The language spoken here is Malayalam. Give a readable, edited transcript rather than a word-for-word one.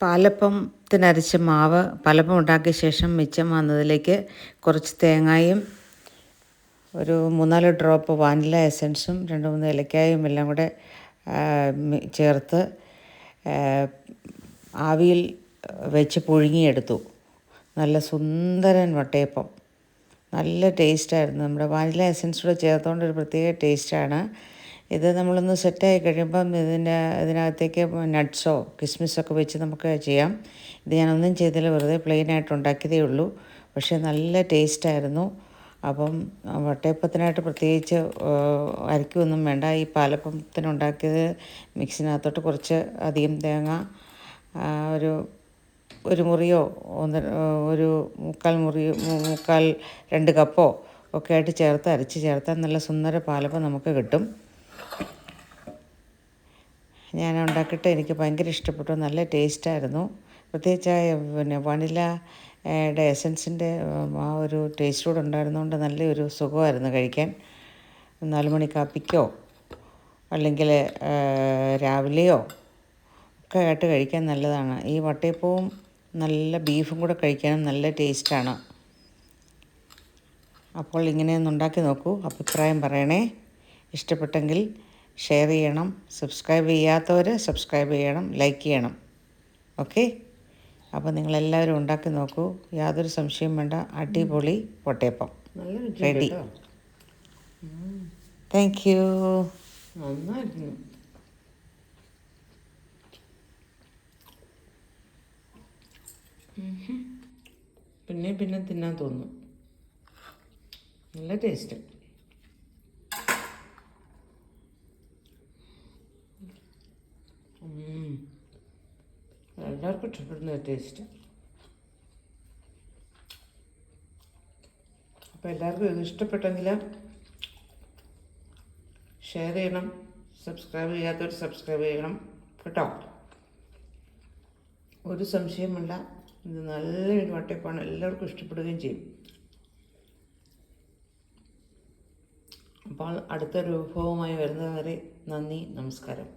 പാലപ്പത്തിനരച്ച മാവ് പാലപ്പം ഉണ്ടാക്കിയ ശേഷം മിച്ചം വന്നതിലേക്ക് കുറച്ച് തേങ്ങയും ഒരു 3-4 ഡ്രോപ്പ് വാനില എസൻസും 2-3 ഏലക്കായും എല്ലാം കൂടെ ചേർത്ത് ആവിയിൽ വെച്ച് പുഴുങ്ങിയെടുത്തു. നല്ല സുന്ദരൻ വട്ടയപ്പം, നല്ല ടേസ്റ്റായിരുന്നു. നമ്മുടെ വാനില എസൻസ് കൂടെ ചേർത്തുകൊണ്ട് ഒരു പ്രത്യേക ടേസ്റ്റാണ്. ഇത് നമ്മളൊന്ന് സെറ്റായി കഴിയുമ്പം ഇതിനകത്തേക്ക് നട്ട്സോ കിസ്മിസൊക്കെ വെച്ച് നമുക്ക് ചെയ്യാം. ഇത് ഞാനൊന്നും ചെയ്തില്ല, വെറുതെ പ്ലെയിനായിട്ട് ഉണ്ടാക്കിയതേ ഉള്ളൂ. പക്ഷേ നല്ല ടേസ്റ്റായിരുന്നു. അപ്പം വട്ടയപ്പത്തിനായിട്ട് പ്രത്യേകിച്ച് അരയ്ക്കൊന്നും വേണ്ട. ഈ പാലപ്പത്തിനുണ്ടാക്കിയത് മിക്സിനകത്തോട്ട് കുറച്ച് അധികം തേങ്ങ ഒരു മുറിയോ ഒരു 2 കപ്പോ ഒക്കെ ആയിട്ട് അരച്ച് ചേർത്താൽ നല്ല സുന്ദര പാലപ്പം നമുക്ക് കിട്ടും. ഞാൻ ഉണ്ടാക്കിയിട്ട് എനിക്ക് ഭയങ്കര ഇഷ്ടപ്പെട്ടു. നല്ല ടേസ്റ്റായിരുന്നു. പ്രത്യേകിച്ച് വനിലയുടെ എസൻസിൻ്റെ ആ ഒരു ടേസ്റ്റ് കൂടെ ഉണ്ടായിരുന്നതുകൊണ്ട് നല്ലൊരു സുഖമായിരുന്നു കഴിക്കാൻ. 4 മണി കാപ്പിക്കോ അല്ലെങ്കിൽ രാവിലെയോ ഒക്കെ ആയിട്ട് കഴിക്കാൻ നല്ലതാണ്. ഈ വട്ടയപ്പവും നല്ല ബീഫും കൂടെ കഴിക്കാനും നല്ല ടേസ്റ്റാണ്. അപ്പോൾ ഇങ്ങനെയൊന്ന് ഉണ്ടാക്കി നോക്കൂ, അഭിപ്രായം പറയണേ. ഇഷ്ടപ്പെട്ടെങ്കിൽ ഷെയർ ചെയ്യണം, സബ്സ്ക്രൈബ് ചെയ്യാത്തവർ സബ്സ്ക്രൈബ് ചെയ്യണം, ലൈക്ക് ചെയ്യണം. ഓക്കെ, അപ്പോൾ നിങ്ങളെല്ലാവരും ഉണ്ടാക്കി നോക്കൂ. യാതൊരു സംശയം വേണ്ട, അടിപൊളി വട്ടയപ്പം റെഡി. Thank you. നന്നായിരുന്നു. പിന്നെ തിന്നാൻ തോന്നും. നല്ല ടേസ്റ്റ്. എല്ലാവർക്കും ഇഷ്ടപ്പെടുന്ന ടേസ്റ്റ്. അപ്പോൾ എല്ലാവർക്കും ഇത് ഇഷ്ടപ്പെട്ടെങ്കിൽ ഷെയർ ചെയ്യണം, സബ്സ്ക്രൈബ് ചെയ്യാത്തവർ സബ്സ്ക്രൈബ് ചെയ്യണം കേട്ടോ. ഒരു സംശയമില്ല, ഇത് നല്ലൊരു വട്ടയപ്പമാണ്, എല്ലാവർക്കും ഇഷ്ടപ്പെടുകയും ചെയ്യും. അപ്പോൾ അടുത്തൊരു വിഭവമായി വരുന്നതുവരെ നന്ദി, നമസ്കാരം.